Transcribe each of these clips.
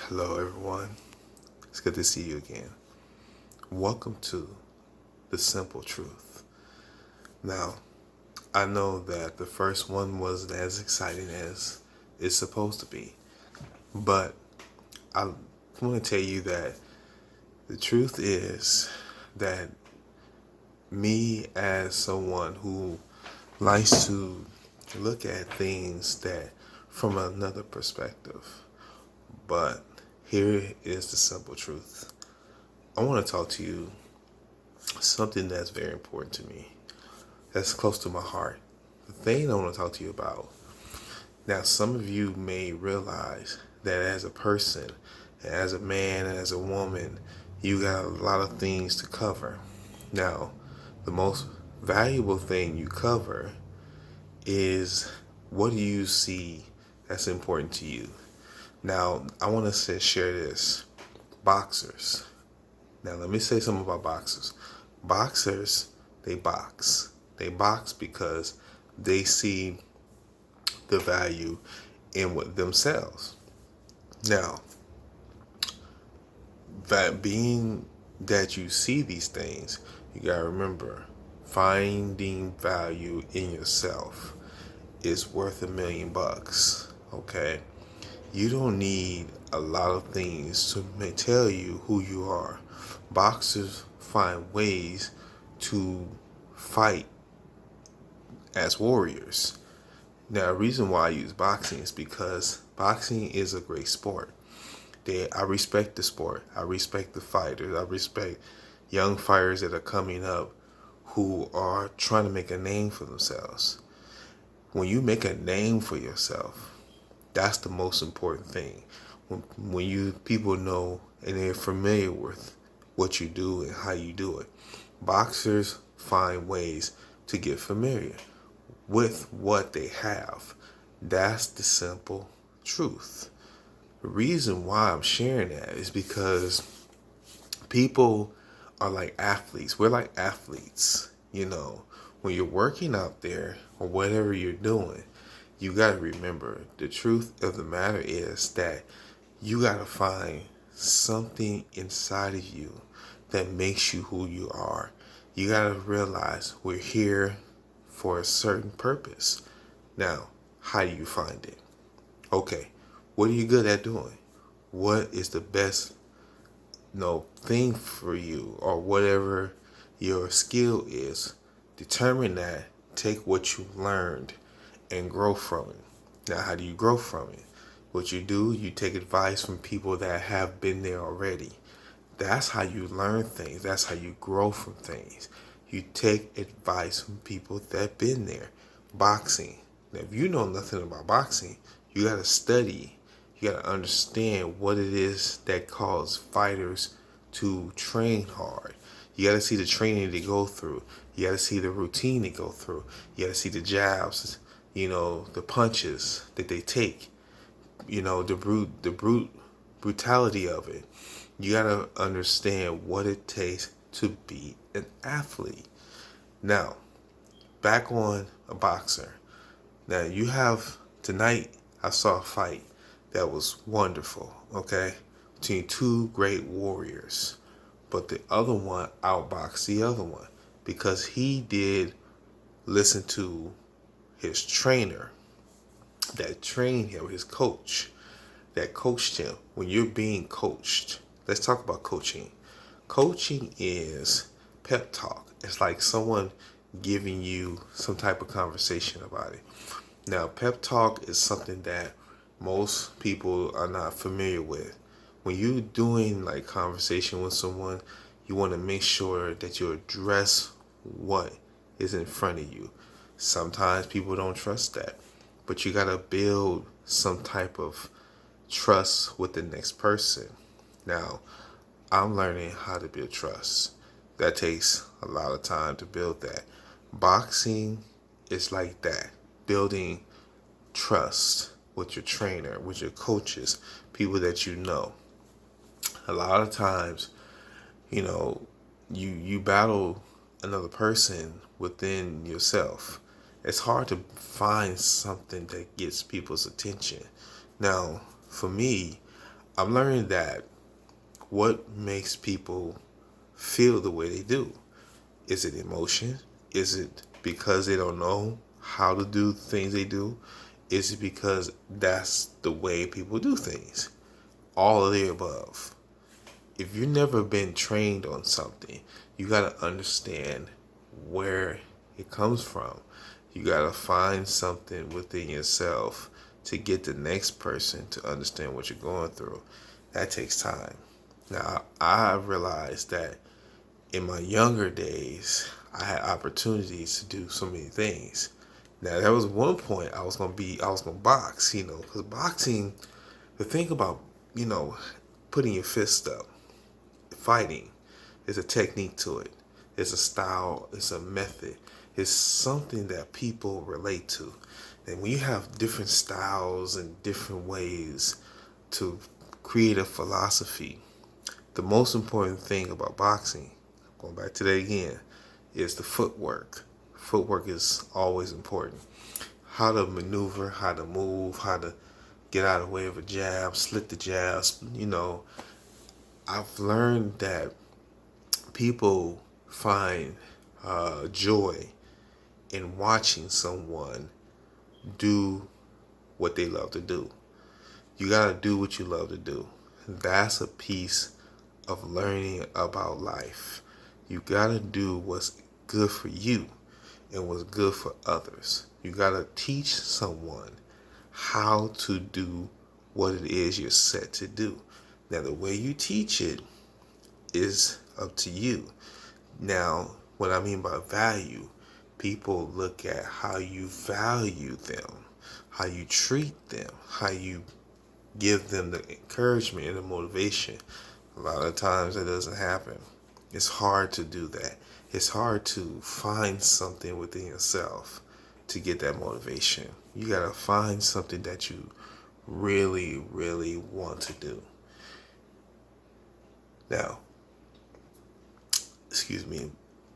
Hello, everyone. It's good to see you again. Welcome to The Simple Truth. Now, I know that the first one wasn't as exciting as it's supposed to be, but I want to tell you that the truth is that me, as someone who likes to look at things that from another perspective, but here is the simple truth. I want to talk to you something that's very important to me, that's close to my heart. The thing I want to talk to you about. Now, some of you may realize that as a person, as a man, as a woman, you got a lot of things to cover. Now, the most valuable thing you cover is, what do you see that's important to you? Now, I want to share this. Boxers. Now, let me say something about boxers. Boxers, they box. They box because they see the value in what themselves. Now, that being that you see these things, you gotta remember, finding value in yourself is worth $1,000,000. Okay, you don't need a lot of things to tell you who you are. Boxers find ways to fight as warriors. Now, the reason why I use boxing is because boxing is a great sport. I respect the sport. I respect the fighters. I respect young fighters that are coming up who are trying to make a name for themselves. When you make a name for yourself, that's the most important thing. When you people know and they're familiar with what you do and how you do it. Boxers find ways to get familiar with what they have. That's the simple truth. The reason why I'm sharing that is because people are like athletes. We're like athletes. When you're working out there or whatever you're doing, you got to remember the truth of the matter is that you got to find something inside of you that makes you who you are. You got to realize we're here for a certain purpose. Now, how do you find it? Okay, what are you good at doing? What is the best thing for you, or whatever your skill is? Determine that, take what you learned and grow from it. Now, how do you grow from it? What you do, you take advice from people that have been there already. That's how you learn things. That's how you grow from things. You take advice from people that have been there. Boxing. Now, if you know nothing about boxing, you got to study. You got to understand what it is that causes fighters to train hard. You got to see the training they go through. You got to see the routine they go through. You got to see the jabs, the punches that they take. The brutality of it. You got to understand what it takes to be an athlete. Now, back on a boxer. Now, tonight, I saw a fight that was wonderful, okay, between two great warriors. But the other one outboxed the other one because he did listen to his trainer that trained him, his coach that coached him. When you're being coached, let's talk about coaching. Coaching is pep talk. It's like someone giving you some type of conversation about it. Now, pep talk is something that most people are not familiar with. When you're doing like conversation with someone, you want to make sure that you address what is in front of you. Sometimes people don't trust that, but you got to build some type of trust with the next person. Now, I'm learning how to build trust. That takes a lot of time to build that. Boxing is like that, building trust with your trainer, with your coaches, people that you know. A lot of times, you battle another person within yourself. It's hard to find something that gets people's attention. Now, for me, I'm learning that what makes people feel the way they do. Is it emotion? Is it because they don't know how to do the things they do? Is it because that's the way people do things? All of the above. If you've never been trained on something, you got to understand where it comes from. You got to find something within yourself to get the next person to understand what you're going through. That takes time. Now, I realized that in my younger days, I had opportunities to do so many things. Now, there was one point I was gonna box, because boxing, the thing about, putting your fist up, fighting, is a technique to it. It's a style, it's a method, it's something that people relate to. And when you have different styles and different ways to create a philosophy, the most important thing about boxing, going back to that again, is the footwork. Footwork is always important. How to maneuver, how to move, how to get out of the way of a jab, slit the jabs. I've learned that people find joy in watching someone do what they love to do. You gotta do what you love to do. That's a piece of learning about life. You gotta do what's good for you and what's good for others. You gotta teach someone how to do what it is you're set to do. Now, the way you teach it is up to you. Now, what I mean by value, people look at how you value them, how you treat them, how you give them the encouragement and the motivation. A lot of times that doesn't happen. It's hard to do that. It's hard to find something within yourself to get that motivation. You gotta find something that you really, really want to do. Now, excuse me.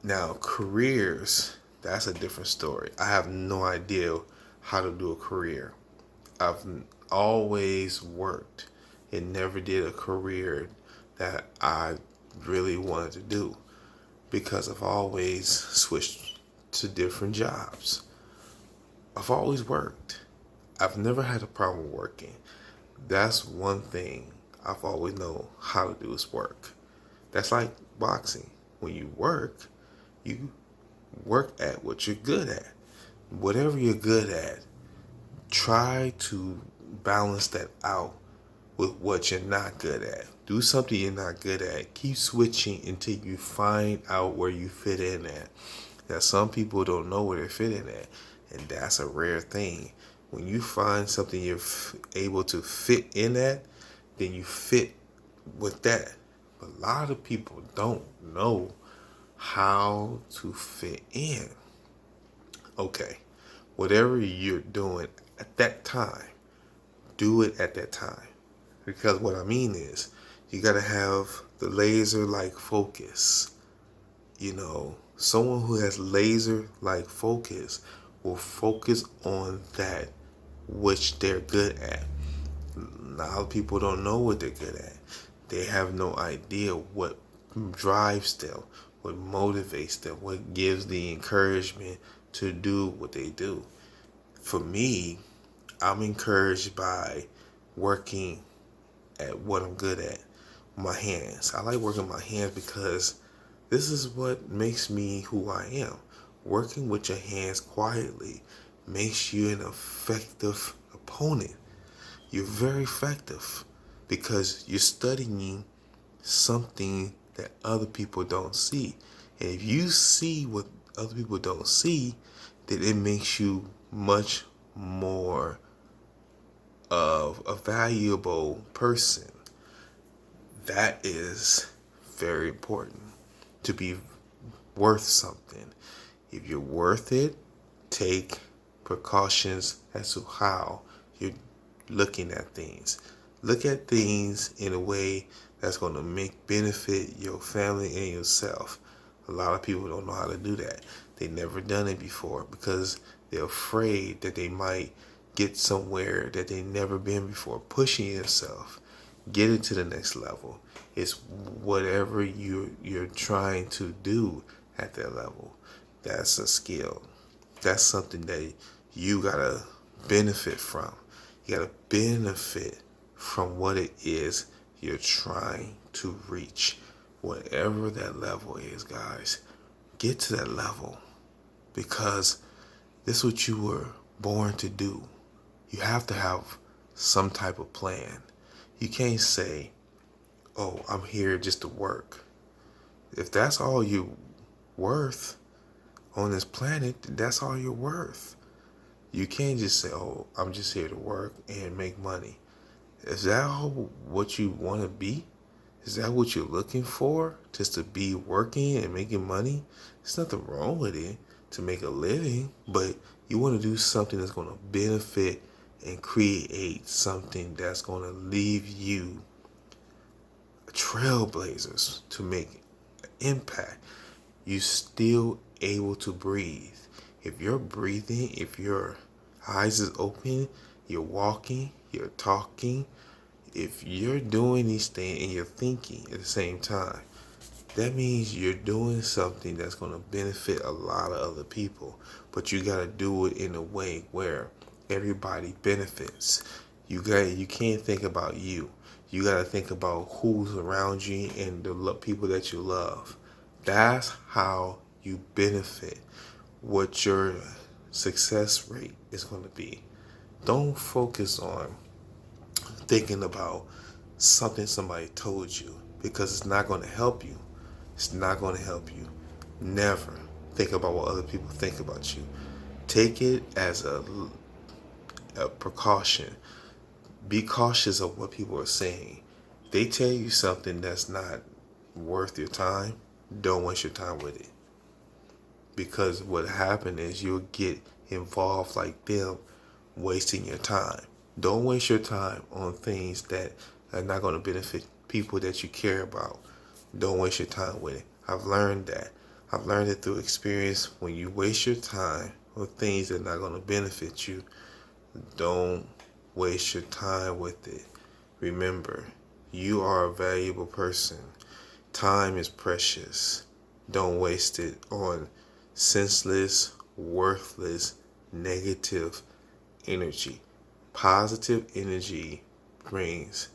Now, careers, that's a different story. I have no idea how to do a career. I've always worked and never did a career that I really wanted to do because I've always switched to different jobs. I've always worked. I've never had a problem working. That's one thing I've always known how to do is work. That's like boxing. When you work at what you're good at. Whatever you're good at, try to balance that out with what you're not good at. Do something you're not good at. Keep switching until you find out where you fit in at. Now, some people don't know where they fit in at, and that's a rare thing. When you find something you're able to fit in at, then you fit with that. But a lot of people don't know how to fit in. Okay, whatever you're doing at that time, do it at that time. Because what I mean is, you gotta have the laser-like focus. Someone who has laser-like focus will focus on that which they're good at. A lot of people don't know what they're good at. They have no idea what drives them, what motivates them, what gives the encouragement to do what they do. For me, I'm encouraged by working at what I'm good at, my hands. I like working my hands because this is what makes me who I am. Working with your hands quietly makes you an effective opponent. You're very effective because you're studying something that other people don't see. And if you see what other people don't see, then it makes you much more of a valuable person. That is very important to be worth something. If you're worth it, take precautions as to how you're looking at things. Look at things in a way that's going to benefit your family and yourself. A lot of people don't know how to do that. They've never done it before because they're afraid that they might get somewhere that they've never been before. Pushing yourself, Get it to the next level. It's whatever you're trying to do at that level. That's a skill. That's something that you gotta benefit from. You gotta benefit from what it is you're trying to reach. Whatever that level is, guys, get to that level because this is what you were born to do. You have to have some type of plan. You can't say, oh, I'm here just to work. If that's all you're worth on this planet, that's all you're worth. You can't just say, oh, I'm just here to work and make money. Is that all what you want to be? Is that what you're looking for? Just to be working and making money? There's nothing wrong with it to make a living, but you want to do something that's going to benefit and create something that's going to leave you trailblazers to make impact. You still able to breathe. If you're breathing, if your eyes is open, you're walking, you're talking, if you're doing these things and you're thinking at the same time, that means you're doing something that's going to benefit a lot of other people. But you got to do it in a way where everybody benefits. You can't think about you. You got to think about who's around you and the people that you love. That's how you benefit. What your success rate is going to be. Don't focus on thinking about something somebody told you because it's not going to help you. It's not going to help you. Never think about what other people think about you. Take it as a precaution. Be cautious of what people are saying. They tell you something that's not worth your time, don't waste your time with it. Because what happened is you'll get involved like them, wasting your time. Don't waste your time on things that are not going to benefit people that you care about. Don't waste your time with it. I've learned that. I've learned it through experience. When you waste your time on things that are not going to benefit you, don't waste your time with it. Remember, you are a valuable person. Time is precious. Don't waste it on senseless, worthless, negative energy. Positive energy brings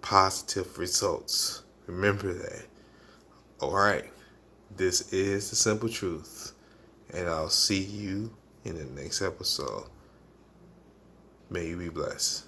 positive results. Remember that. Alright, this is The Simple Truth, and I'll see you in the next episode. May you be blessed.